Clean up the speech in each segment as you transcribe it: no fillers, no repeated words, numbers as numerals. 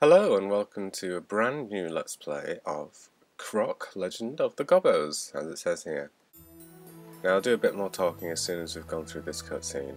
Hello and welcome to a brand new Let's Play of Croc, Legend of the Gobbos, as it says here. Now I'll do a bit more talking as soon as we've gone through this cutscene.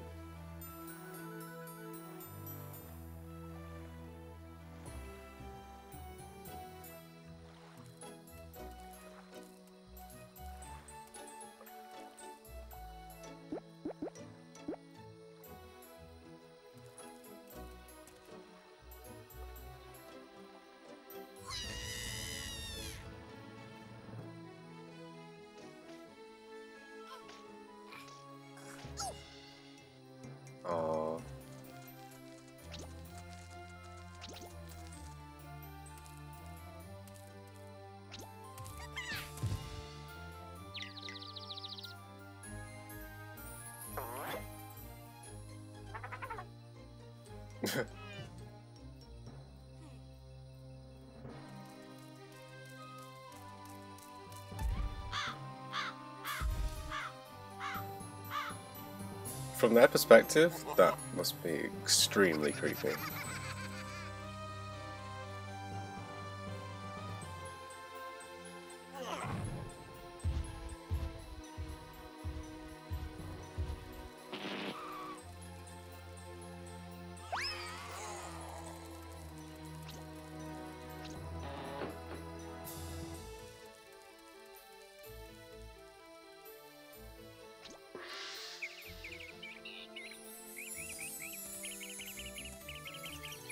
Aww. From their perspective, that must be extremely creepy.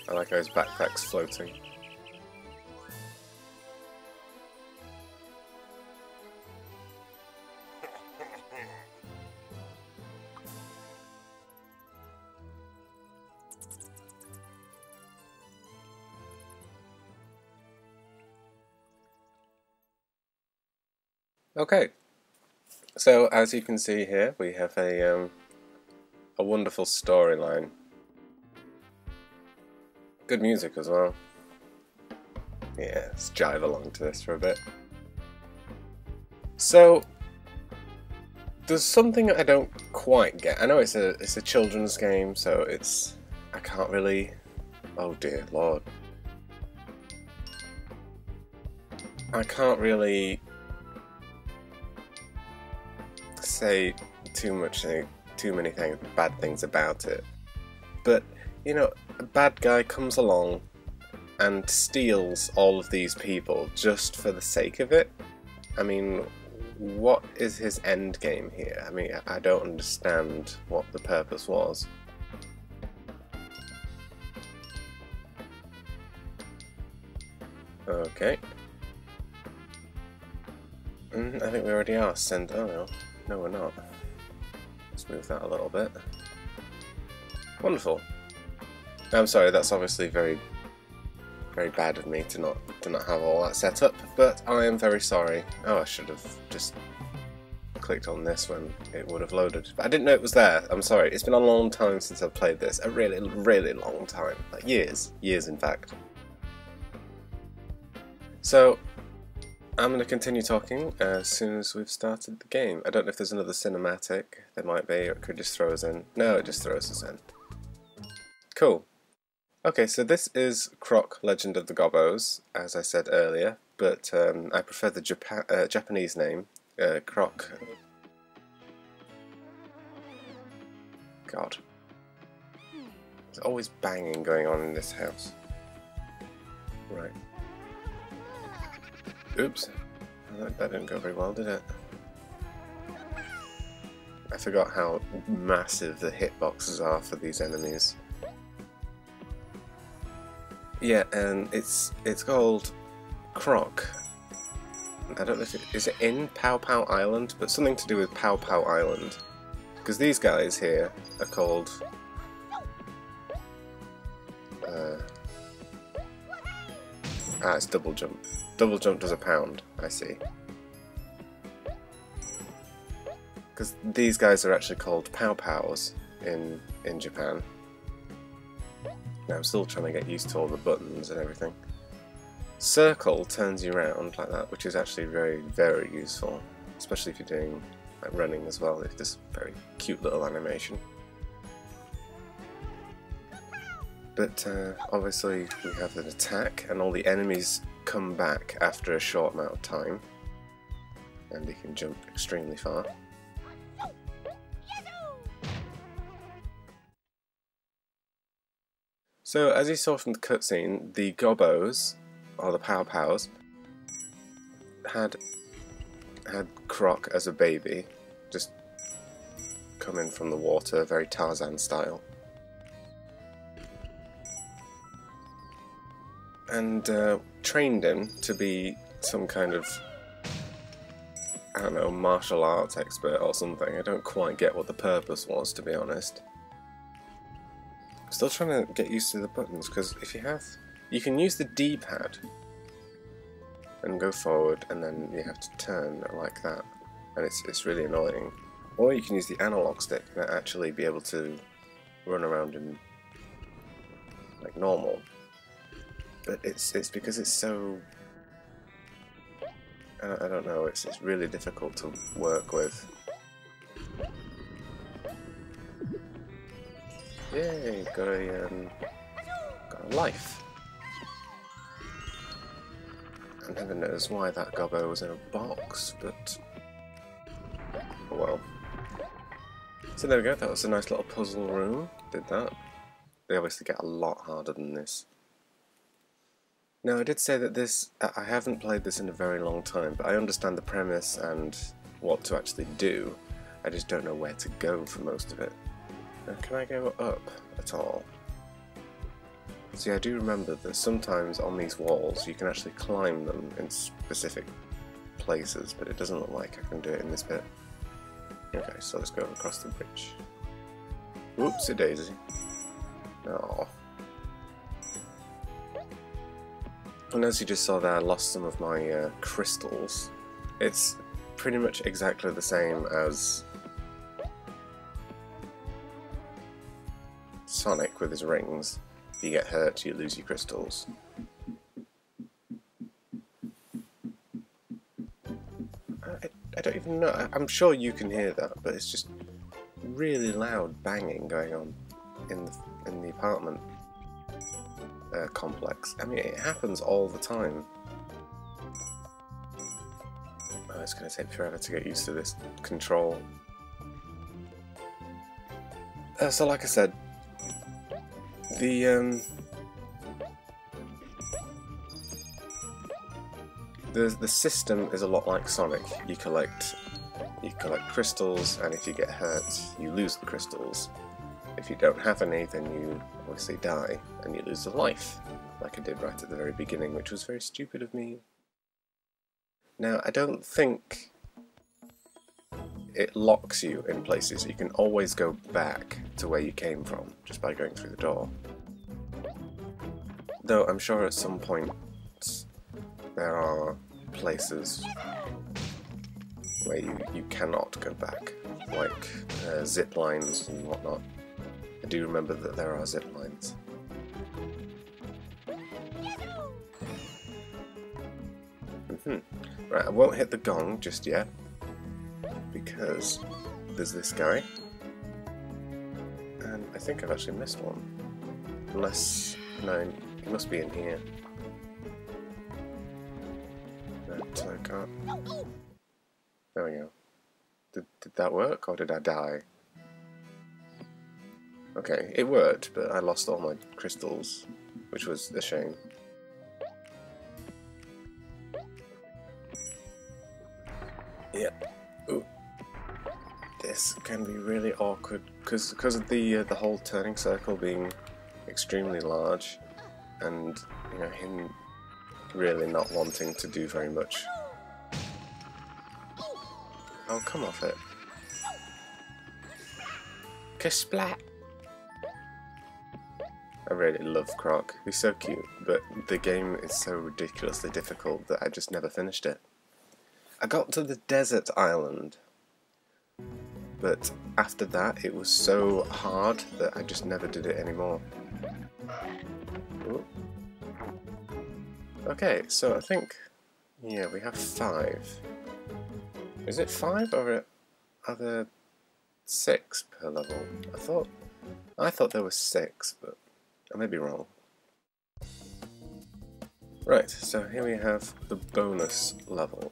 I like how his backpack's floating. Okay, so as you can see here, we have a wonderful storyline. Good music as well. Yeah, let's jive along to this for a bit. So, there's something I don't quite get. I know it's a children's game, so I can't really. Oh dear Lord, I can't really say too many bad things about it. But you know, a bad guy comes along and steals all of these people just for the sake of it. I mean, what is his end game here? I mean, I don't understand what the purpose was. Okay. I think we already are sent. Oh no. No, we're not. Let's move that a little bit. Wonderful. I'm sorry, that's obviously very bad of me to not have all that set up, but I am very sorry. Oh, I should have just clicked on this when it would have loaded. But I didn't know it was there. I'm sorry. It's been a long time since I've played this. A really, really long time. Like years in fact. So, I'm going to continue talking as soon as we've started the game. I don't know if there's another cinematic. There might be, or it could just throw us in. No, it just throws us in. Cool. Okay, so this is Croc, Legend of the Gobbos, as I said earlier, but I prefer the Japanese name, Croc. God. There's always banging going on in this house. Right. Oops. That didn't go very well, did it? I forgot how massive the hitboxes are for these enemies. Yeah, and it's called Croc. I don't know if is it in Pow Pow Island, but something to do with Pow Pow Island. Because these guys here are called it's double jump. Double jump does a pound, I see. Because these guys are actually called Pow Pows in Japan. Now I'm still trying to get used to all the buttons and everything. Circle turns you around like that, which is actually very, very useful, especially if you're doing like running as well. It's this very cute little animation. But obviously we have an attack, and all the enemies come back after a short amount of time, and he can jump extremely far. So as you saw from the cutscene, the Gobbos, or the Pow Pows, had Croc as a baby, just come in from the water, very Tarzan style. And trained him to be some kind of, I don't know, martial arts expert or something. I don't quite get what the purpose was, to be honest. I'm still trying to get used to the buttons, because if you can use the D-pad and go forward, and then you have to turn like that, and it's really annoying. Or you can use the analog stick and actually be able to run around in like normal. But it's because it's so, I don't know, it's really difficult to work with. Yay, got a life. I never knows why that Gobbo was in a box, but oh well. So there we go, that was a nice little puzzle room, did that. They obviously get a lot harder than this. Now, I did say that I haven't played this in a very long time, but I understand the premise and what to actually do. I just don't know where to go for most of it. Now, can I go up at all? See, I do remember that sometimes on these walls you can actually climb them in specific places, but it doesn't look like I can do it in this bit. Okay, so let's go across the bridge. Oopsie daisy. Oh. And as you just saw there, I lost some of my crystals. It's pretty much exactly the same as Sonic with his rings. If you get hurt, you lose your crystals. I don't even know. I'm sure you can hear that, but it's just really loud banging going on in the apartment complex. I mean, it happens all the time. Oh, it's going to take forever to get used to this control. So like I said, the system is a lot like Sonic. You collect crystals, and if you get hurt, you lose the crystals. If you don't have any, then you obviously die, and you lose a life, like I did right at the very beginning, which was very stupid of me. Now, I don't think it locks you in places. You can always go back to where you came from, just by going through the door. Though I'm sure at some point there are places where you cannot go back, like zip lines and whatnot. I do remember that there are zip lines. Right, I won't hit the gong just yet, because there's this guy, and I think I've actually missed one. Unless, no, he must be in here. But I can't. There we go. Did that work, or did I die? Okay, it worked, but I lost all my crystals, which was a shame. Yep. Ooh. This can be really awkward because of the whole turning circle being extremely large, and you know him really not wanting to do very much. Oh, come off it! Kersplat! I really love Croc. He's so cute, but the game is so ridiculously difficult that I just never finished it. I got to the desert island, but after that it was so hard that I just never did it anymore. Ooh. Okay, so I think, yeah, we have 5. Is it 5 or are there 6 per level? I thought there was 6, but I may be wrong. Right, so here we have the bonus level.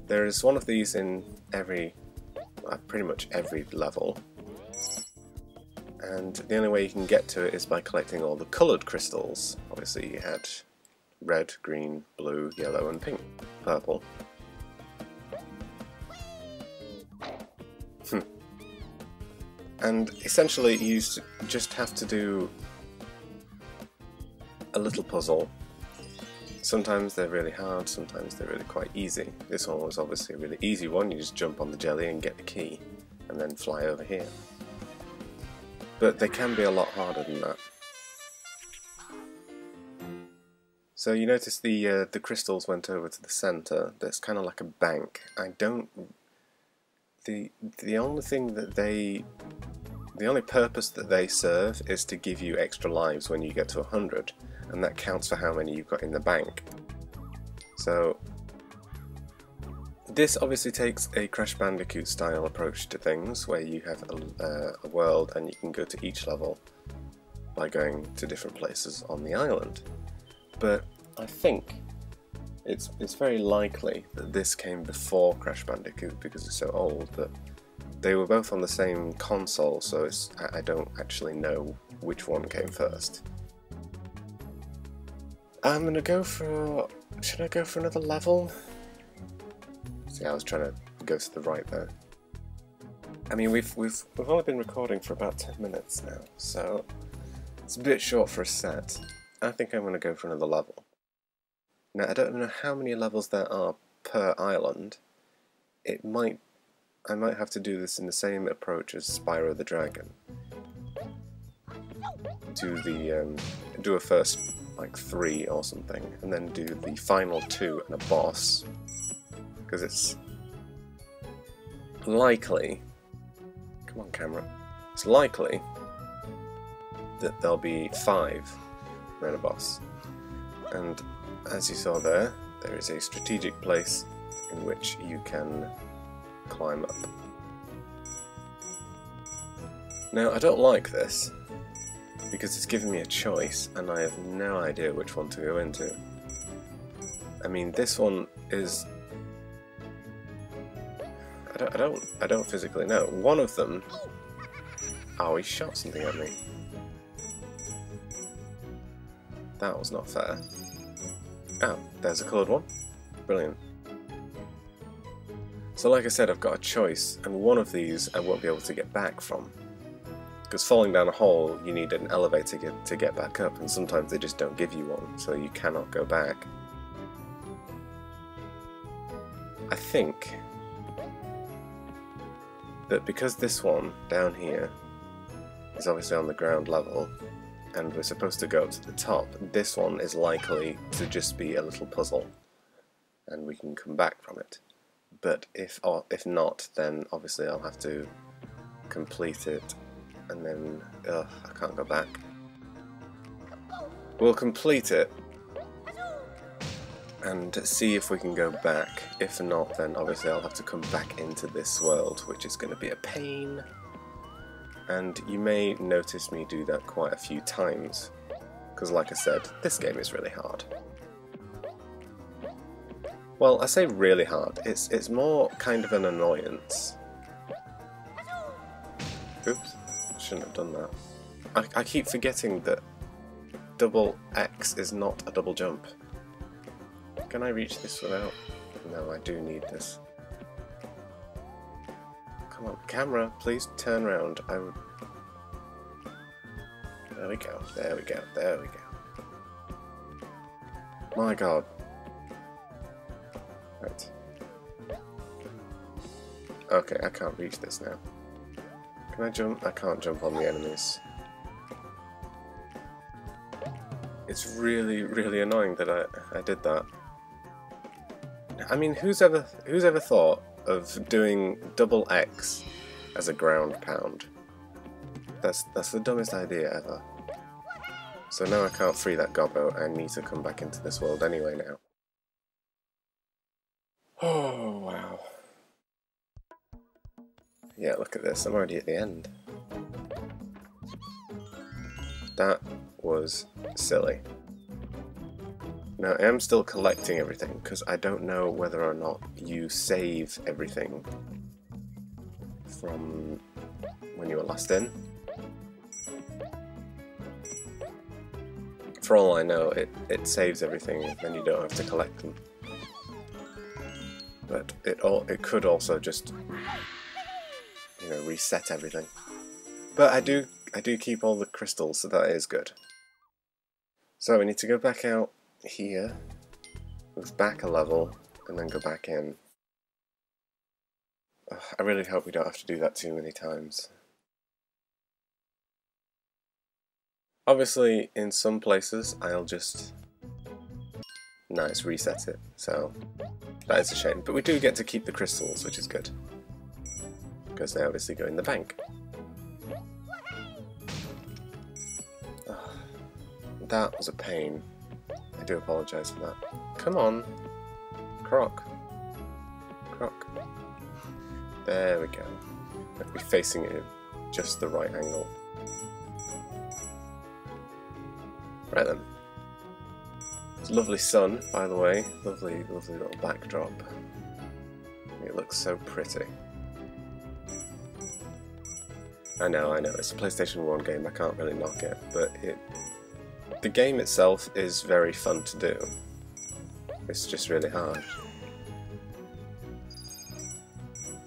There is one of these in pretty much every level, and the only way you can get to it is by collecting all the coloured crystals. Obviously you had red, green, blue, yellow and pink, purple. And essentially you just have to do a little puzzle. Sometimes they're really hard, sometimes they're really quite easy. This one was obviously a really easy one. You just jump on the jelly and get the key, and then fly over here. But they can be a lot harder than that. So you notice the crystals went over to the centre. That's kind of like a bank. The only purpose that they serve is to give you extra lives when you get to 100, and that counts for how many you've got in the bank. So this obviously takes a Crash Bandicoot style approach to things, where you have a world and you can go to each level by going to different places on the island. But I think it's very likely that this came before Crash Bandicoot, because it's so old, that they were both on the same console, so I don't actually know which one came first. I'm gonna go for... should I go for another level? See, I was trying to go to the right there. I mean, we've only been recording for about 10 minutes now, so it's a bit short for a set. I think I'm gonna go for another level. Now, I don't know how many levels there are per island. I might have to do this in the same approach as Spyro the Dragon. Do a first, like 3 or something, and then do the final 2 and a boss. Because it's likely... come on, camera. It's likely that there'll be 5 and then a boss. And as you saw there, there is a strategic place in which you can climb up. Now, I don't like this, because it's giving me a choice, and I have no idea which one to go into. I mean, this one is... I don't physically know. One of them... oh, he shot something at me. That was not fair. Oh, there's a coloured one. Brilliant. So like I said, I've got a choice, and one of these I won't be able to get back from. Because falling down a hole, you need an elevator to get back up, and sometimes they just don't give you one, so you cannot go back. I think that because this one down here is obviously on the ground level, and we're supposed to go up to the top, this one is likely to just be a little puzzle, and we can come back from it. But if not, then obviously I'll have to complete it, and then I can't go back. We'll complete it and see if we can go back. If not, then obviously I'll have to come back into this world, which is going to be a pain. And you may notice me do that quite a few times, because like I said, this game is really hard. Well, I say really hard, it's more kind of an annoyance. Oops, shouldn't have done that. I keep forgetting that double X is not a double jump. Can I reach this without? No, I do need this. Come on, camera, please turn around. There we go, there we go, there we go. My god. Right. Okay, I can't reach this now. Can I jump? I can't jump on the enemies. It's really, really annoying that I did that. I mean, who's ever thought of doing double X as a ground pound? That's the dumbest idea ever. So now I can't free that Gobbo. I need to come back into this world anyway now. Oh, wow. Yeah, look at this. I'm already at the end. That was silly. Now, I am still collecting everything, because I don't know whether or not you save everything from when you were last in. For all I know, it saves everything, and then you don't have to collect them. But it could also just, you know, reset everything. But I do keep all the crystals, so that is good. So we need to go back out here, move back a level, and then go back in. Ugh, I really hope we don't have to do that too many times. Obviously, in some places, I'll just reset it, so that is a shame. But we do get to keep the crystals, which is good, because they obviously go in the bank. Ugh, that was a pain. I do apologise for that. Come on, Croc. Croc. There we go. I'll be facing it at just the right angle. Right then. It's a lovely sun, by the way. Lovely, lovely little backdrop. It looks so pretty. I know, it's a PlayStation 1 game, I can't really knock it, but the game itself is very fun to do. It's just really hard.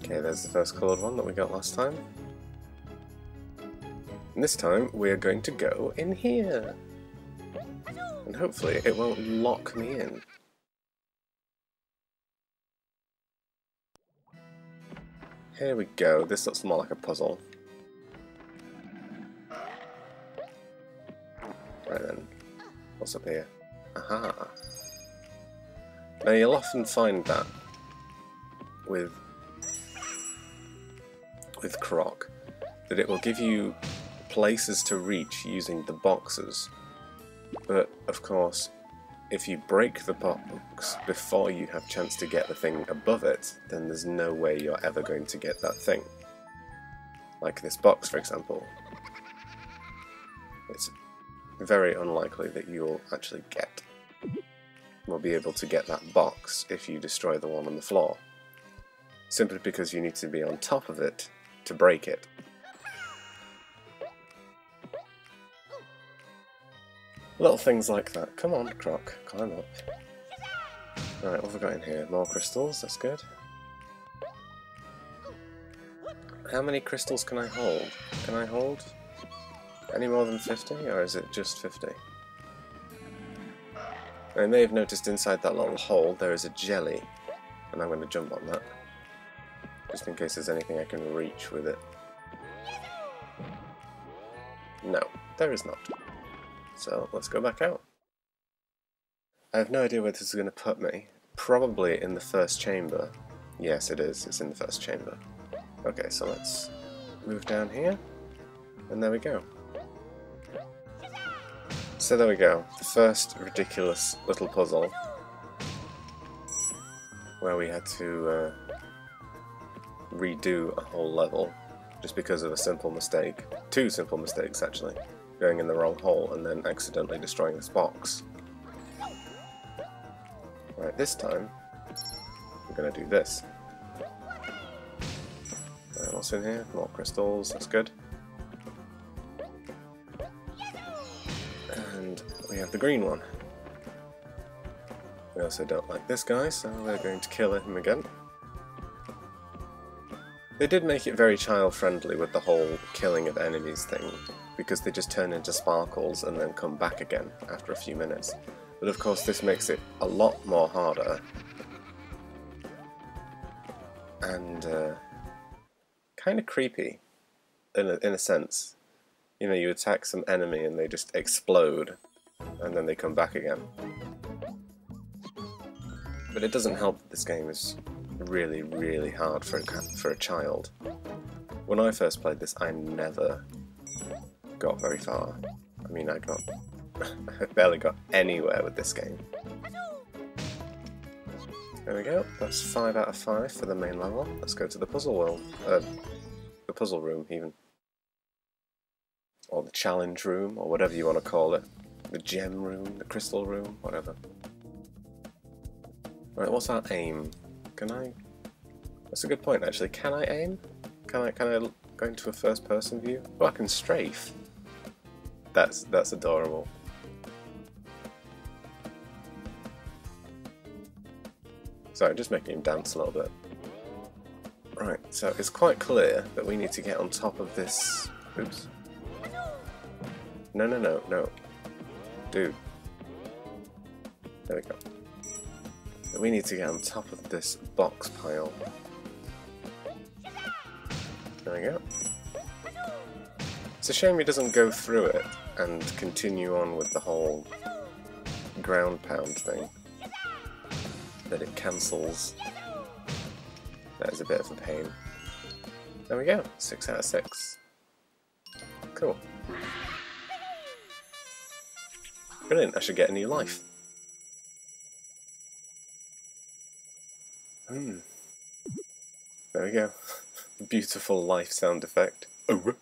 Okay, there's the first coloured one that we got last time. And this time we are going to go in here. And hopefully it won't lock me in. Here we go, this looks more like a puzzle. Right then, what's up here? Aha! Now you'll often find that with Croc, that it will give you places to reach using the boxes. But, of course, if you break the box before you have a chance to get the thing above it, then there's no way you're ever going to get that thing. Like this box, for example. It's very unlikely that you'll actually be able to get that box if you destroy the one on the floor. Simply because you need to be on top of it to break it. Little things like that. Come on, Croc, climb up. Right, what have we got in here? More crystals, that's good. How many crystals can I hold? Can I hold any more than 50, or is it just 50? I may have noticed inside that little hole there is a jelly, and I'm going to jump on that, just in case there's anything I can reach with it. No, there is not. So let's go back out. I have no idea where this is going to put me. Probably in the first chamber. Yes, it is. It's in the first chamber. Okay, so let's move down here. And there we go. So there we go. The first ridiculous little puzzle. Where we had to redo a whole level. Just because of a simple mistake. Two simple mistakes, actually. Going in the wrong hole and then accidentally destroying this box. Right, this time we're going to do this. What's in here? More crystals, that's good. And we have the green one. We also don't like this guy, so we're going to kill him again. They did make it very child-friendly with the whole killing of enemies thing, because they just turn into sparkles and then come back again after a few minutes. But of course this makes it a lot more harder. And kind of creepy, in a sense. You know, you attack some enemy and they just explode, and then they come back again. But it doesn't help that this game is really, really hard for a child. When I first played this, I never got very far. I mean, I barely got anywhere with this game. There we go, that's 5 out of 5 for the main level. Let's go to the puzzle world, the puzzle room even. or the challenge room, or whatever you want to call it. The gem room, the crystal room, whatever. Right, what's our aim? Can I... That's a good point, actually. Can I aim? Can I go into a first-person view? Oh, I can strafe. That's adorable. Sorry, just making him dance a little bit. Right, so it's quite clear that we need to get on top of this... Oops. No. Dude. There we go. We need to get on top of this box pile. There we go. It's a shame he doesn't go through it and continue on with the whole ground pound thing. That it cancels. That is a bit of a pain. There we go, 6 out of 6. Cool. Brilliant, I should get a new life. There we go. Beautiful life sound effect. Oh.